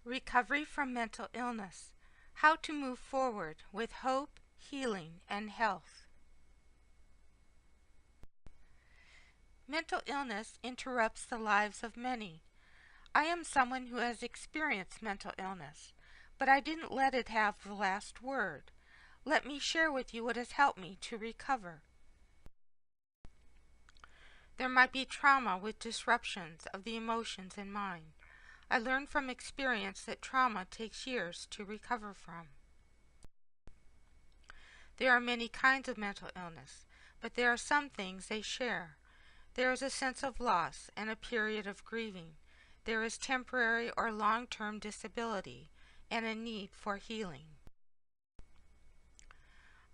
Recovery from mental illness. How to move forward with hope, healing, and health. Mental illness interrupts the lives of many. I am someone who has experienced mental illness, but I didn't let it have the last word. Let me share with you what has helped me to recover. There might be trauma with disruptions of the emotions and mind. I learned from experience that trauma takes years to recover from. There are many kinds of mental illness, but there are some things they share. There is a sense of loss and a period of grieving. There is temporary or long-term disability and a need for healing.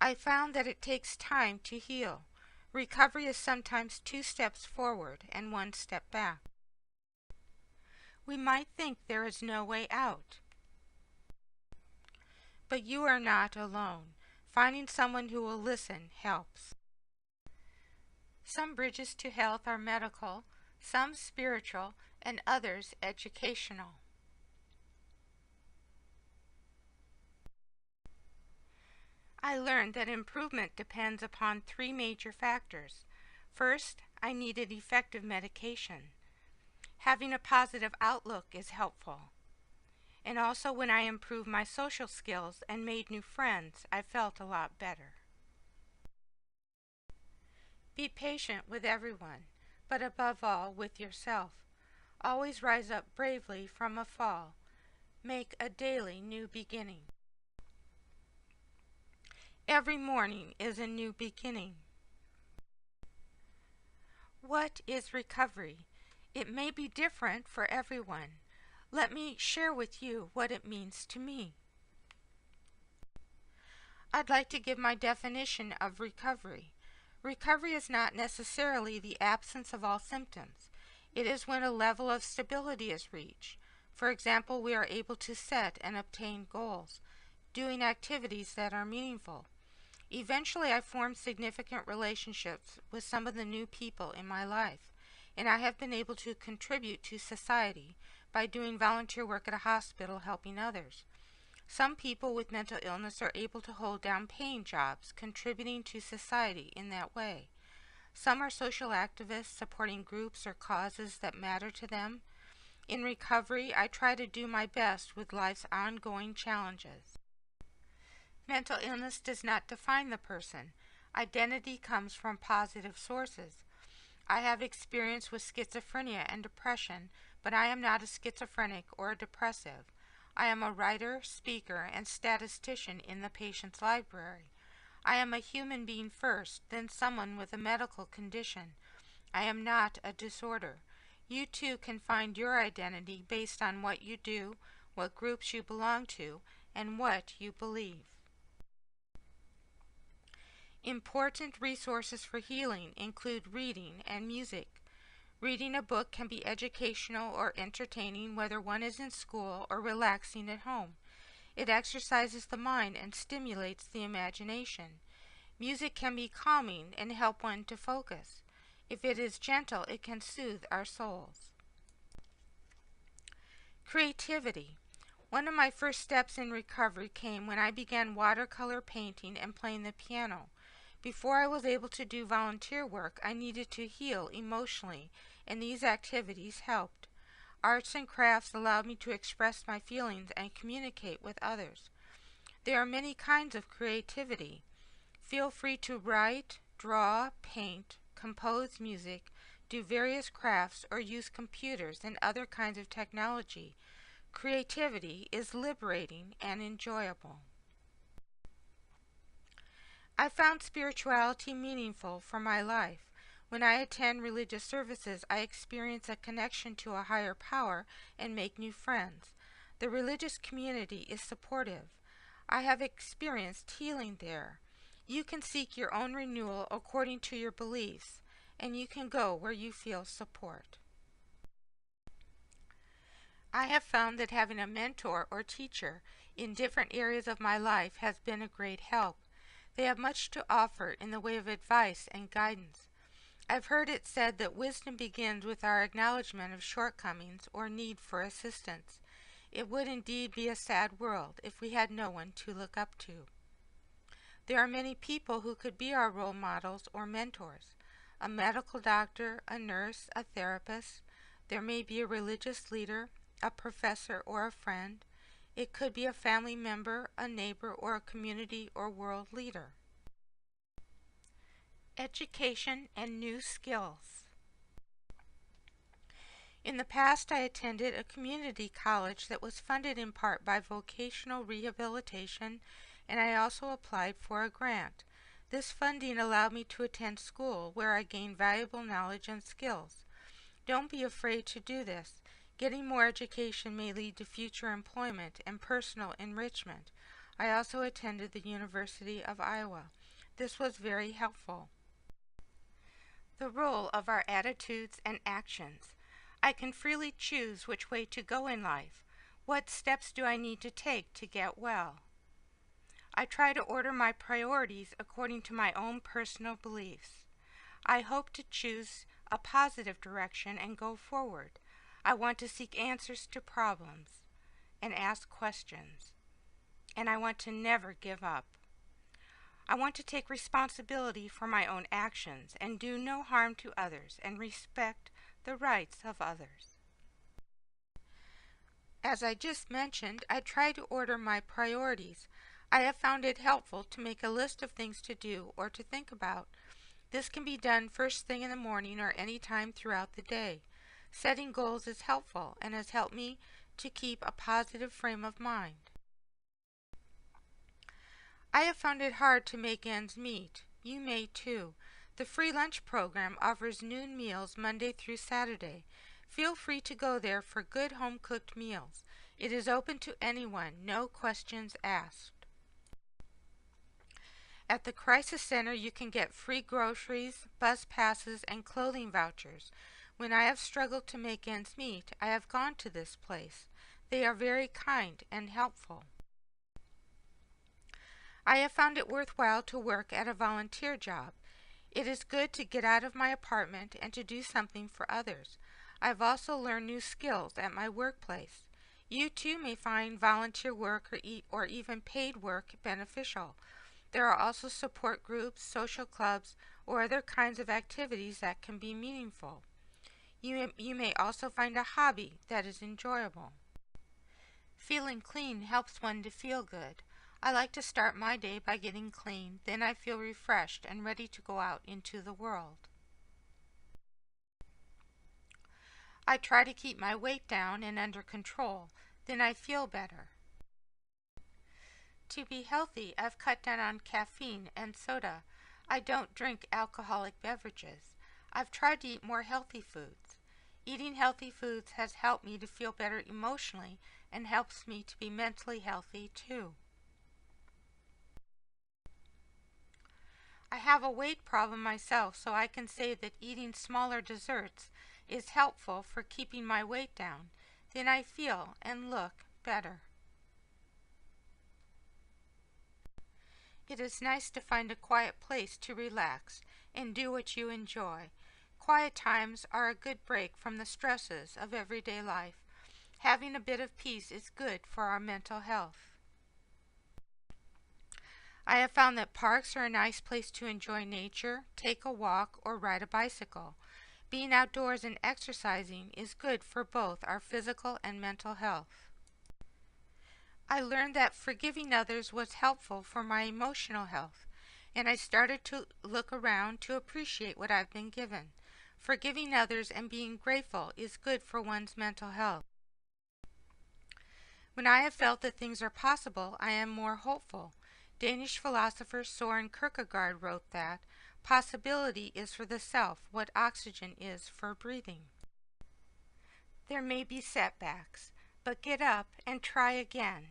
I found that it takes time to heal. Recovery is sometimes 2 steps forward and 1 step back. We might think there is no way out, but you are not alone. Finding someone who will listen helps. Some bridges to health are medical, some spiritual, and others educational. I learned that improvement depends upon 3 major factors. First, I needed effective medication. Having a positive outlook is helpful. And also when I improved my social skills and made new friends, I felt a lot better. Be patient with everyone, but above all with yourself. Always rise up bravely from a fall. Make a daily new beginning. Every morning is a new beginning. What is recovery? It may be different for everyone. Let me share with you what it means to me. I'd like to give my definition of recovery. Recovery is not necessarily the absence of all symptoms. It is when a level of stability is reached. For example, we are able to set and obtain goals, doing activities that are meaningful. Eventually, I formed significant relationships with some of the new people in my life, and I have been able to contribute to society by doing volunteer work at a hospital helping others. Some people with mental illness are able to hold down paying jobs, contributing to society in that way. Some are social activists supporting groups or causes that matter to them. In recovery, I try to do my best with life's ongoing challenges. Mental illness does not define the person. Identity comes from positive sources. I have experience with schizophrenia and depression, but I am not a schizophrenic or a depressive. I am a writer, speaker, and statistician in the patient's library. I am a human being first, then someone with a medical condition. I am not a disorder. You too can find your identity based on what you do, what groups you belong to, and what you believe. Important resources for healing include reading and music. Reading a book can be educational or entertaining, whether one is in school or relaxing at home. It exercises the mind and stimulates the imagination. Music can be calming and help one to focus. If it is gentle, it can soothe our souls. Creativity. One of my first steps in recovery came when I began watercolor painting and playing the piano. Before I was able to do volunteer work, I needed to heal emotionally, and these activities helped. Arts and crafts allowed me to express my feelings and communicate with others. There are many kinds of creativity. Feel free to write, draw, paint, compose music, do various crafts, or use computers and other kinds of technology. Creativity is liberating and enjoyable. I found spirituality meaningful for my life. When I attend religious services, I experience a connection to a higher power and make new friends. The religious community is supportive. I have experienced healing there. You can seek your own renewal according to your beliefs, and you can go where you feel support. I have found that having a mentor or teacher in different areas of my life has been a great help. They have much to offer in the way of advice and guidance. I've heard it said that wisdom begins with our acknowledgement of shortcomings or need for assistance. It would indeed be a sad world if we had no one to look up to. There are many people who could be our role models or mentors. A medical doctor, a nurse, a therapist. There may be a religious leader, a professor, or a friend. It could be a family member, a neighbor, or a community or world leader. Education and new skills. In the past, I attended a community college that was funded in part by vocational rehabilitation, and I also applied for a grant. This funding allowed me to attend school where I gained valuable knowledge and skills. Don't be afraid to do this. Getting more education may lead to future employment and personal enrichment. I also attended the University of Iowa. This was very helpful. The role of our attitudes and actions. I can freely choose which way to go in life. What steps do I need to take to get well? I try to order my priorities according to my own personal beliefs. I hope to choose a positive direction and go forward. I want to seek answers to problems and ask questions. And I want to never give up. I want to take responsibility for my own actions and do no harm to others and respect the rights of others. As I just mentioned, I try to order my priorities. I have found it helpful to make a list of things to do or to think about. This can be done first thing in the morning or any time throughout the day. Setting goals is helpful and has helped me to keep a positive frame of mind. I have found it hard to make ends meet. You may too. The free lunch program offers noon meals Monday through Saturday. Feel free to go there for good home-cooked meals. It is open to anyone, no questions asked. At the Crisis Center, you can get free groceries, bus passes, and clothing vouchers. When I have struggled to make ends meet, I have gone to this place. They are very kind and helpful. I have found it worthwhile to work at a volunteer job. It is good to get out of my apartment and to do something for others. I've also learned new skills at my workplace. You too may find volunteer work or even paid work beneficial. There are also support groups, social clubs, or other kinds of activities that can be meaningful. You may also find a hobby that is enjoyable. Feeling clean helps one to feel good. I like to start my day by getting clean, then I feel refreshed and ready to go out into the world. I try to keep my weight down and under control, then I feel better. To be healthy, I've cut down on caffeine and soda. I don't drink alcoholic beverages. I've tried to eat more healthy foods. Eating healthy foods has helped me to feel better emotionally and helps me to be mentally healthy too. I have a weight problem myself, so I can say that eating smaller desserts is helpful for keeping my weight down. Then I feel and look better. It is nice to find a quiet place to relax and do what you enjoy. Quiet times are a good break from the stresses of everyday life. Having a bit of peace is good for our mental health. I have found that parks are a nice place to enjoy nature, take a walk, or ride a bicycle. Being outdoors and exercising is good for both our physical and mental health. I learned that forgiving others was helpful for my emotional health, and I started to look around to appreciate what I've been given. Forgiving others and being grateful is good for one's mental health. When I have felt that things are possible, I am more hopeful. Danish philosopher Søren Kierkegaard wrote that possibility is for the self what oxygen is for breathing. There may be setbacks, but get up and try again.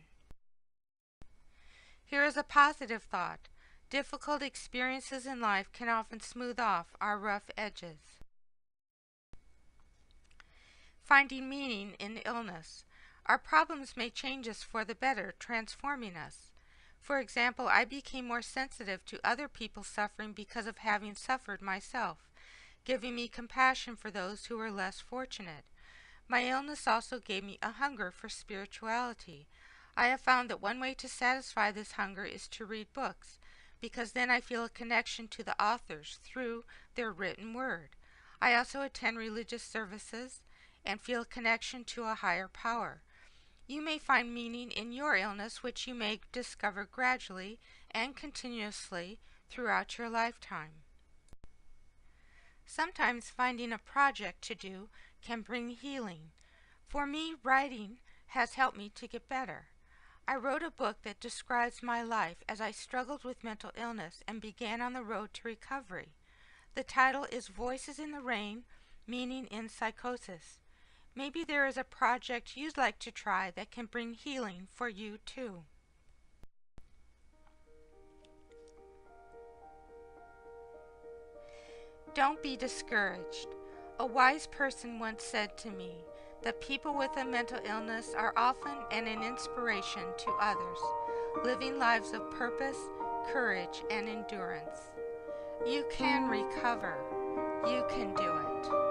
Here is a positive thought. Difficult experiences in life can often smooth off our rough edges. Finding meaning in illness. Our problems may change us for the better, transforming us. For example, I became more sensitive to other people's suffering because of having suffered myself, giving me compassion for those who were less fortunate. My illness also gave me a hunger for spirituality. I have found that one way to satisfy this hunger is to read books, because then I feel a connection to the authors through their written word. I also attend religious services and feel a connection to a higher power. You may find meaning in your illness, which you may discover gradually and continuously throughout your lifetime. Sometimes finding a project to do can bring healing. For me, writing has helped me to get better. I wrote a book that describes my life as I struggled with mental illness and began on the road to recovery. The title is Voices in the Rain, Meaning in Psychosis. Maybe there is a project you'd like to try that can bring healing for you too. Don't be discouraged. A wise person once said to me that people with a mental illness are often an inspiration to others, living lives of purpose, courage, and endurance. You can recover. You can do it.